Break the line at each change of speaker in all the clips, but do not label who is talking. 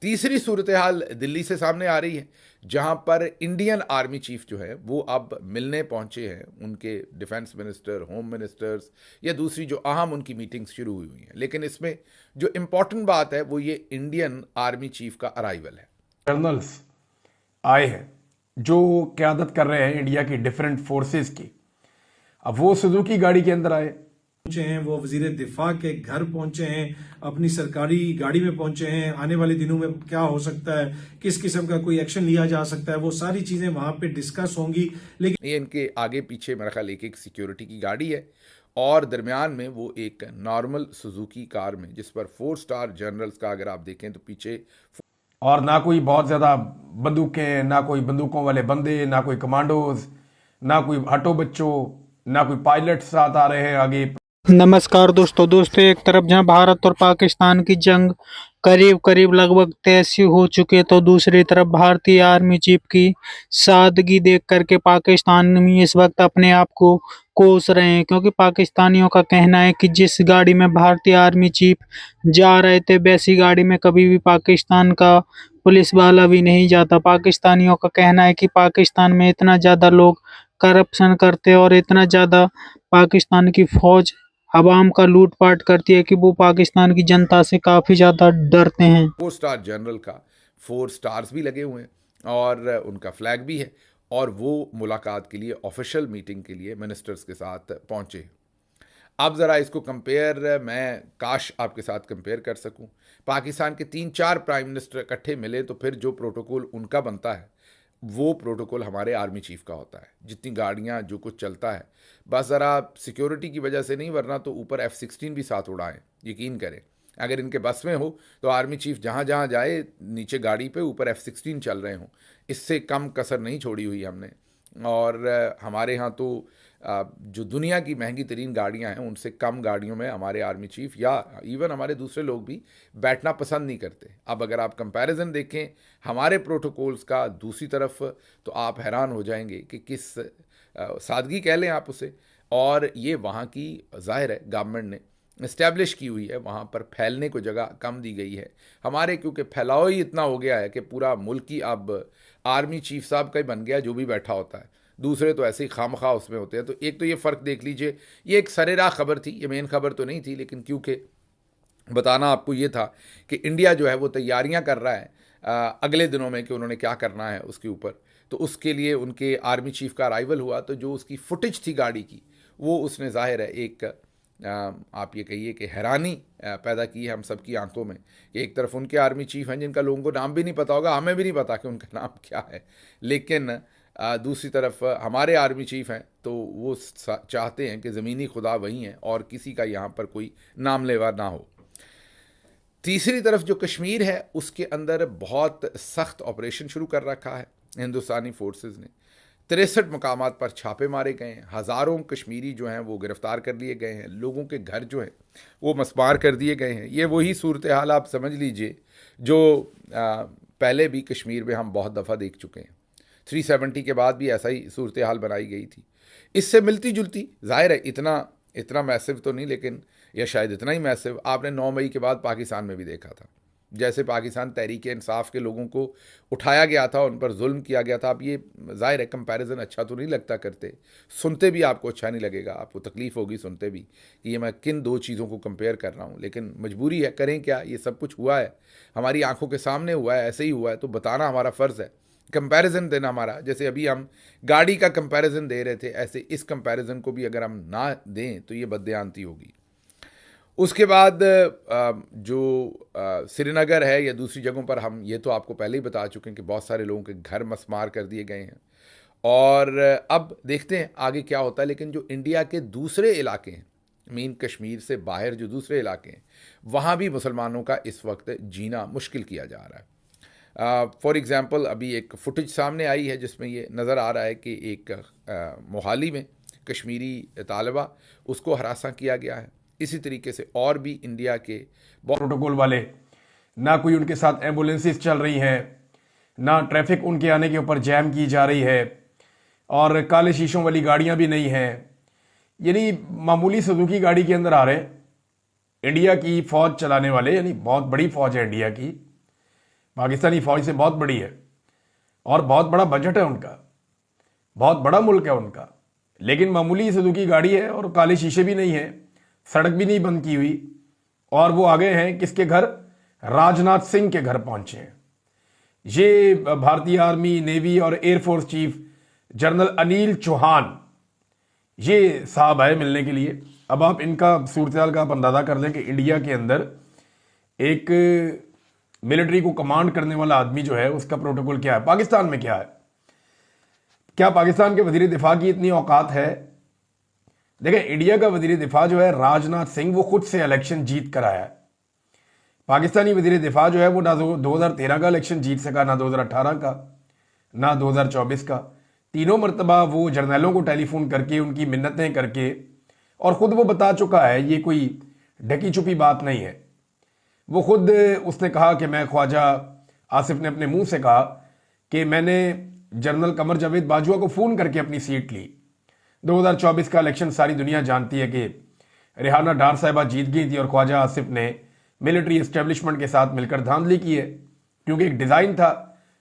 तीसरी सूरत हाल दिल्ली से सामने आ रही है, जहां पर इंडियन आर्मी चीफ जो है वो अब मिलने पहुंचे हैं उनके डिफेंस मिनिस्टर, होम मिनिस्टर्स या दूसरी जो अहम उनकी मीटिंग्स शुरू हुई हुई हैं। लेकिन इसमें जो इम्पोर्टेंट बात है वो ये इंडियन आर्मी चीफ का अराइवल है।
जनरल्स आए हैं जो क्यादत कर रहे हैं इंडिया की डिफरेंट फोर्सेस की। अब वो सुजुकी गाड़ी के अंदर आए,
पहुंचे हैं, वो वजीर दिफा के घर पहुंचे हैं, अपनी सरकारी गाड़ी में पहुंचे हैं। आने वाले दिनों में क्या हो सकता है, किस किस्म का कोई एक्शन लिया जा सकता है, वो सारी चीजें वहां पे डिस्कस होंगी। लेकिन
ये इनके आगे पीछे मेरा ख्याल एक एक सिक्योरिटी की गाड़ी है और दरमियान में वो एक नॉर्मल सुजुकी कार में, जिस पर 4 स्टार जनरल्स का अगर आप देखें तो पीछे
और ना कोई बहुत ज्यादा बंदूकें, ना कोई बंदूकों वाले बंदे, ना कोई कमांडोज, ना कोई हटो बच्चों, ना कोई पायलट साथ आ रहे हैं आगे।
नमस्कार दोस्तों, एक तरफ जहां भारत और पाकिस्तान की जंग करीब करीब लगभग तय सी हो चुकी है, तो दूसरी तरफ भारतीय आर्मी चीफ की सादगी देख करके पाकिस्तानी इस वक्त अपने आप को कोस रहे हैं, क्योंकि पाकिस्तानियों का कहना है कि जिस गाड़ी में भारतीय आर्मी चीफ जा रहे थे वैसी गाड़ी में कभी भी पाकिस्तान का पुलिस वाला भी नहीं जाता। पाकिस्तानियों का कहना है कि पाकिस्तान में इतना ज़्यादा लोग करप्शन करते हैं और इतना ज़्यादा पाकिस्तान की फौज अवाम का लूट-पाट करती है कि वो पाकिस्तान की जनता से काफ़ी ज़्यादा डरते हैं।
4 स्टार जनरल का 4 स्टार्स भी लगे हुए हैं और उनका फ्लैग भी है और वो मुलाकात के लिए, ऑफिशियल मीटिंग के लिए मिनिस्टर्स के साथ पहुंचे हैं। अब ज़रा इसको कंपेयर, मैं काश आपके साथ कंपेयर कर सकूं। पाकिस्तान के 3-4 प्राइम मिनिस्टर इकट्ठे मिले तो फिर जो प्रोटोकॉल उनका बनता है वो प्रोटोकॉल हमारे आर्मी चीफ का होता है। जितनी गाड़ियां, जो कुछ चलता है, बस ज़रा सिक्योरिटी की वजह से नहीं, वरना तो ऊपर F-16 भी साथ उड़ाएं, यकीन करें। अगर इनके बस में हो तो आर्मी चीफ जहाँ जहाँ जाए, नीचे गाड़ी पे ऊपर F-16 चल रहे हों। इससे कम कसर नहीं छोड़ी हुई हमने। और हमारे यहाँ तो जो दुनिया की महंगी तरीन गाड़ियाँ हैं उनसे कम गाड़ियों में हमारे आर्मी चीफ या इवन हमारे दूसरे लोग भी बैठना पसंद नहीं करते। अब अगर आप कंपैरिजन देखें हमारे प्रोटोकॉल्स का दूसरी तरफ, तो आप हैरान हो जाएंगे कि किस सादगी कह लें आप उसे। और ये वहाँ की, जाहिर है गवर्नमेंट ने इस्टेब्लिश की हुई है, वहाँ पर फैलने को जगह कम दी गई है। हमारे क्योंकि फैलाव ही इतना हो गया है कि पूरा मुल्क ही अब आर्मी चीफ साहब का ही बन गया, जो भी बैठा होता है। दूसरे तो ऐसे ही खामखा उसमें होते हैं। तो एक तो ये फ़र्क देख लीजिए। ये एक सरेराह खबर थी, ये मेन खबर तो नहीं थी, लेकिन क्योंकि बताना आपको ये था कि इंडिया जो है वो तैयारियां कर रहा है अगले दिनों में कि उन्होंने क्या करना है उसके ऊपर। तो उसके लिए उनके आर्मी चीफ का अराइवल हुआ, तो जो उसकी फुटेज थी गाड़ी की, वो उसने जाहिर है एक आप ये कहिए कि हैरानी पैदा की है हम सब की आंखों में कि एक तरफ उनके आर्मी चीफ हैं जिनका लोगों को नाम भी नहीं पता होगा, हमें भी नहीं पता कि उनका नाम क्या है, लेकिन दूसरी तरफ हमारे आर्मी चीफ हैं तो वो चाहते हैं कि ज़मीनी खुदा वही हैं और किसी का यहाँ पर कोई नाम लेवा ना हो। तीसरी तरफ जो कश्मीर है उसके अंदर बहुत सख्त ऑपरेशन शुरू कर रखा है हिंदुस्तानी फोर्सेस ने। 63 मकामात पर छापे मारे गए हैं, हज़ारों कश्मीरी जो हैं वो गिरफ़्तार कर लिए गए हैं, लोगों के घर जो हैं वो मस्मार कर दिए गए हैं। ये वही सूरत हाल आप समझ लीजिए जो पहले भी कश्मीर में हम बहुत दफ़ा देख चुके हैं। 370 के बाद भी ऐसा ही सूरत हाल बनाई गई थी। इससे मिलती जुलती, ज़ाहिर है इतना इतना मैसिव तो नहीं, लेकिन या शायद इतना ही मैसिव आपने 9 मई के बाद पाकिस्तान में भी देखा था। जैसे पाकिस्तान तहरीक इंसाफ के लोगों को उठाया गया था, उन पर जुल्म किया गया था। अब ये ज़ाहिर है कंपैरिजन अच्छा तो नहीं लगता करते, सुनते भी आपको अच्छा नहीं लगेगा, आपको तकलीफ़ होगी सुनते भी कि ये मैं किन दो चीज़ों को कंपेयर कर रहा हूँ, लेकिन मजबूरी है, करें क्या। ये सब कुछ हुआ है, हमारी आंखों के सामने हुआ है, ऐसे ही हुआ है, तो बताना हमारा फ़र्ज़ है, कंपैरिजन देना हमारा। जैसे अभी हम गाड़ी का कंपैरिजन दे रहे थे, ऐसे इस कंपैरिजन को भी अगर हम ना दें तो ये बददेयानती होगी। उसके बाद जो श्रीनगर है या दूसरी जगहों पर, हम ये तो आपको पहले ही बता चुके हैं कि बहुत सारे लोगों के घर मस्मार कर दिए गए हैं। और अब देखते हैं आगे क्या होता है। लेकिन जो इंडिया के दूसरे इलाके हैं, मीन कश्मीर से बाहर जो दूसरे इलाके हैं, वहाँ भी मुसलमानों का इस वक्त जीना मुश्किल किया जा रहा है। फॉर एग्ज़ाम्पल अभी एक फुटेज सामने आई है जिसमें ये नज़र आ रहा है कि एक मोहाली में कश्मीरी तालिबा, उसको हरासा किया गया है। इसी तरीके से और भी इंडिया के
प्रोटोकॉल वाले, ना कोई उनके साथ एम्बुलेंसेस चल रही हैं, ना ट्रैफिक उनके आने के ऊपर जैम की जा रही है, और काले शीशों वाली गाड़ियां भी नहीं हैं। यानी मामूली सुजुकी गाड़ी के अंदर आ रहे हैं इंडिया की फौज चलाने वाले, यानी बहुत बड़ी फौज है इंडिया की, पाकिस्तानी फौज से बहुत बड़ी है और बहुत बड़ा बजट है उनका, बहुत बड़ा मुल्क है उनका, लेकिन मामूली सुजुकी गाड़ी है और काले शीशे भी नहीं है, सड़क भी नहीं बंद की हुई, और वो आ गए हैं किसके घर? राजनाथ सिंह के घर पहुंचे हैं। ये भारतीय आर्मी, नेवी और air force chief general Anil Chauhan, ये साहब आए मिलने के लिए। अब आप इनका सूरत का आप अंदाजा कर लें कि इंडिया के अंदर एक मिलिट्री को कमांड करने वाला आदमी जो है उसका प्रोटोकॉल क्या है, पाकिस्तान में क्या है। क्या पाकिस्तान के वजीर दिफा की इतनी औकात है? देखें, इंडिया का वजीर दिफा जो है राजनाथ सिंह, वो खुद से इलेक्शन जीत कर आया है। पाकिस्तानी वजीर दिफा जो है वो ना 2013 का इलेक्शन जीत सका, ना 2018 का, ना 2024 का। तीनों मरतबा वो जर्नलों को टेलीफोन करके उनकी मिन्नतें करके, और ख़ुद वो बता चुका है, ये कोई ढकी छुपी बात नहीं है। वो खुद उसने कहा कि मैं, ख्वाजा आसिफ ने अपने मुंह से कहा कि मैंने जनरल कमर जावेद बाजवा को फ़ोन करके अपनी सीट ली। 2024 का इलेक्शन सारी दुनिया जानती है कि रिहाना डार साहिबा जीत गई थी और ख्वाजा आसिफ ने मिलिट्री एस्टेब्लिशमेंट के साथ मिलकर धांधली की है, क्योंकि एक डिज़ाइन था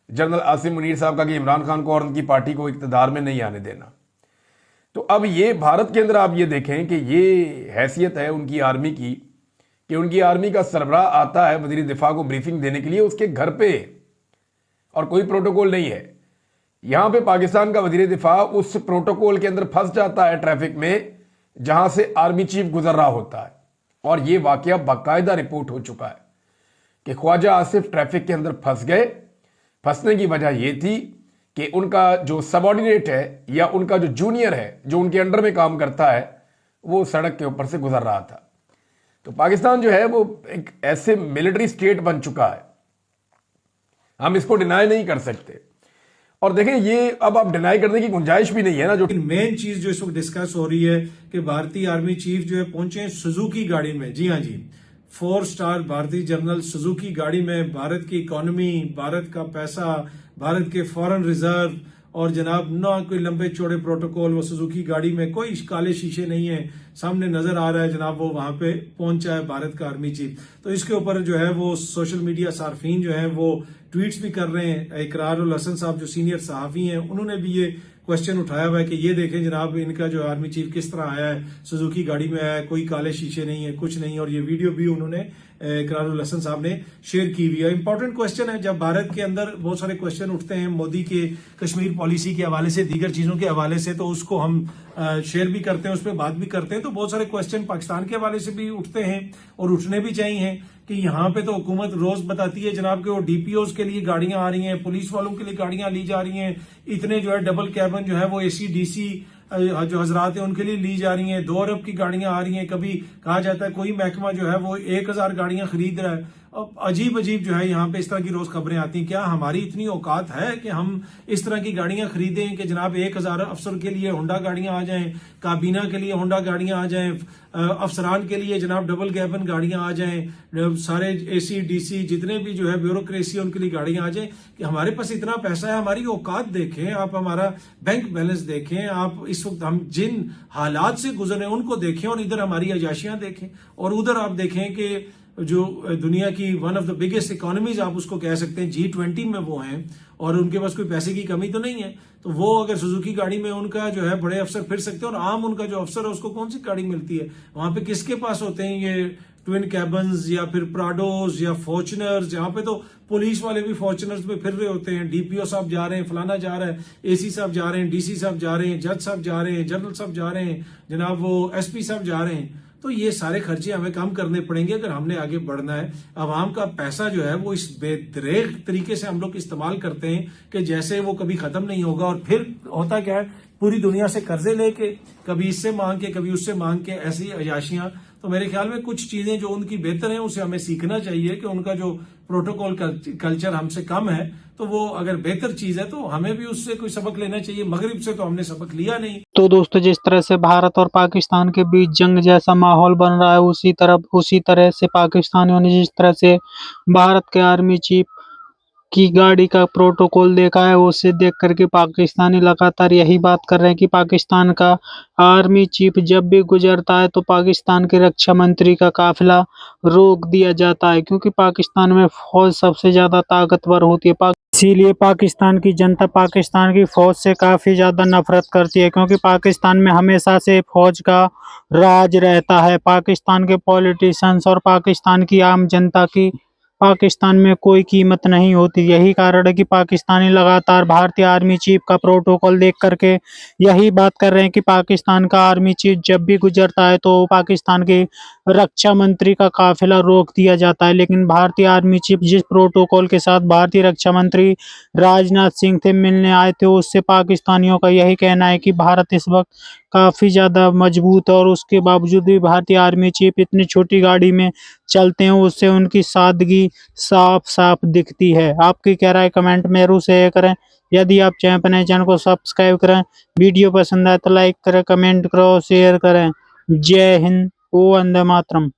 जनरल आसिम मुनीर साहब का कि इमरान खान को और उनकी पार्टी को इक़्तिदार में नहीं आने देना। तो अब ये भारत के अंदर आप ये देखें कि ये हैसियत है उनकी आर्मी की कि उनकी आर्मी का सरबराह आता है वज़ीर दिफा को ब्रीफिंग देने के लिए उसके घर पे, और कोई प्रोटोकॉल नहीं है। यहां पे पाकिस्तान का वज़ीर दिफा उस प्रोटोकॉल के अंदर फंस जाता है ट्रैफिक में, जहां से आर्मी चीफ गुजर रहा होता है। और ये वाकया बाकायदा रिपोर्ट हो चुका है कि ख्वाजा आसिफ ट्रैफिक के अंदर फंस गए। फंसने की वजह यह थी कि उनका जो सबऑर्डिनेट है या उनका जो जूनियर है, जो उनके अंडर में काम करता है, वो सड़क के ऊपर से गुजर रहा था। तो पाकिस्तान जो है वो एक ऐसे मिलिट्री स्टेट बन चुका है, हम इसको डिनाई नहीं कर सकते। और देखें, ये अब आप डिनाई करने की गुंजाइश भी नहीं है ना। जो
मेन चीज जो इस वक्त डिस्कस हो रही है कि भारतीय आर्मी चीफ जो है पहुंचे हैं सुजुकी गाड़ी में। जी हाँ जी, 4 स्टार भारतीय जनरल सुजुकी गाड़ी में। भारत की इकोनॉमी, भारत का पैसा, भारत के फॉरेन रिजर्व, और जनाब ना कोई लंबे चौड़े प्रोटोकॉल, वो सुजुकी गाड़ी में कोई काले शीशे नहीं है, सामने नजर आ रहा है जनाब वो वहां पे पहुंचा है भारत का आर्मी चीफ। तो इसके ऊपर जो है वो सोशल मीडिया सार्फिन जो है वो ट्वीट्स भी कर रहे हैं। इकरार उल हसन साहब जो सीनियर सहाफी हैं, उन्होंने भी ये क्वेश्चन उठाया हुआ है कि ये देखें जनाब इनका जो आर्मी चीफ किस तरह आया है, सुजुकी गाड़ी में आया है, कोई काले शीशे नहीं है, कुछ नहीं। और ये वीडियो भी उन्होंने इकरार उल हसन साहब ने शेयर की हुई है। इंपॉर्टेंट क्वेश्चन है, जब भारत के अंदर बहुत सारे क्वेश्चन उठते हैं मोदी के कश्मीर पॉलिसी के हवाले से, दीगर चीजों के हवाले से, तो उसको हम शेयर भी करते हैं, उस पर बात भी करते हैं। तो बहुत सारे क्वेश्चन पाकिस्तान के हवाले से भी उठते हैं और उठने भी चाहिए कि यहाँ पे तो हुकूमत रोज बताती है जनाब कि वो डीपीओज के लिए गाड़ियां आ रही हैं, पुलिस वालों के लिए गाड़ियां ली जा रही हैं, इतने जो है डबल कैबिन जो है वो एसी डीसी जो हजरात है उनके लिए ली जा रही हैं, 2 अरब की गाड़ियां आ रही हैं। कभी कहा जाता है कोई महकमा जो है वो 1000 गाड़ियां खरीद रहा है। अब अजीब अजीब जो है यहाँ पे इस तरह की रोज खबरें आती हैं। क्या हमारी इतनी औकात है कि हम इस तरह की गाड़ियां खरीदें कि जनाब 1000 अफसर के लिए होंडा गाड़ियां आ जाएं, काबीना के लिए होंडा गाड़ियां आ जाएं, अफसरान के लिए जनाब डबल कैबिन गाड़ियां आ जाएं, सारे एसी डीसी जितने भी जो है ब्यूरोक्रेसी उनके लिए गाड़ियां आ जाएं। कि हमारे पास इतना पैसा है, हमारी औकात देखें आप, हमारा बैंक बैलेंस देखें आप, इस वक्त हम जिन हालात से गुजर रहे हैं उनको देखें, और इधर हमारी अयाशियां देखें, और उधर आप देखें कि जो दुनिया की one of the biggest economies आप उसको कह सकते हैं, G20 में वो हैं, और उनके पास कोई पैसे की कमी तो नहीं है। तो वो अगर सुजुकी गाड़ी में उनका जो है बड़े अफसर फिर सकते हैं, और आम उनका जो अफसर है उसको कौन सी गाड़ी मिलती है? वहां पे किसके पास होते हैं ये ट्विन कैबन्स या फिर प्राडोज या फॉर्चुनर्स? यहाँ पे तो पुलिस वाले भी फॉर्चुनर्स में फिर रहे होते हैं। डीपीओ साहब जा रहे हैं, फलाना जा रहा है, एसी साहब जा रहे हैं, डीसी साहब जा रहे हैं, जज साहब जा रहे हैं, जनरल साहब जा रहे हैं, जनाब वो एसपी साहब जा रहे हैं। तो ये सारे खर्चे हमें कम करने पड़ेंगे अगर हमने आगे बढ़ना है। अवाम का पैसा जो है वो इस बेदरेग तरीके से हम लोग इस्तेमाल करते हैं कि जैसे वो कभी खत्म नहीं होगा। और फिर होता क्या है, पूरी दुनिया से कर्जे लेके, कभी इससे मांग के, कभी उससे मांग के, ऐसी अयाशियां। तो मेरे ख्याल में कुछ चीजें जो उनकी बेहतर हैं उसे हमें सीखना चाहिए कि उनका जो प्रोटोकॉल कल्चर हमसे कम है, तो वो अगर बेहतर चीज है तो हमें भी उससे कोई सबक लेना चाहिए। मगरिब से तो हमने सबक लिया नहीं।
तो दोस्तों, जिस तरह से भारत और पाकिस्तान के बीच जंग जैसा माहौल बन रहा है, उसी तरह से पाकिस्तानियों ने जिस तरह से भारत के आर्मी चीफ की गाड़ी का प्रोटोकॉल देखा है, उसे देख करके पाकिस्तानी लगातार यही बात कर रहे हैं कि पाकिस्तान का आर्मी चीफ जब भी गुजरता है तो पाकिस्तान के रक्षा मंत्री का काफिला रोक दिया जाता है, क्योंकि पाकिस्तान में फौज सबसे ज्यादा ताकतवर होती है। इसीलिए पाकिस्तान की जनता पाकिस्तान की फौज से काफी ज्यादा नफरत करती है, क्योंकि पाकिस्तान में हमेशा से फौज का राज रहता है। पाकिस्तान के पॉलिटिशियंस और पाकिस्तान की आम जनता की पाकिस्तान में कोई कीमत नहीं होती। यही कारण है कि पाकिस्तानी लगातार भारतीय आर्मी चीफ का प्रोटोकॉल देख करके यही बात कर रहे हैं कि पाकिस्तान का आर्मी चीफ जब भी गुजरता है तो पाकिस्तान के रक्षा मंत्री का काफिला रोक दिया जाता है। लेकिन भारतीय आर्मी चीफ जिस प्रोटोकॉल के साथ भारतीय रक्षा मंत्री राजनाथ सिंह से मिलने आए थे, उससे पाकिस्तानियों का यही कहना है कि भारत इस वक्त काफी ज्यादा मजबूत है, और उसके बावजूद भी भारतीय आर्मी चीफ इतनी छोटी गाड़ी में चलते हैं, उससे उनकी सादगी साफ साफ दिखती है। आपकी क्या राय कमेंट में जरूर शेयर करें। यदि आप चाहें अपने चैनल को सब्सक्राइब करें, वीडियो पसंद आए तो लाइक करें, कमेंट करो, शेयर करें। जय हिंद, ओ वंदे मातरम।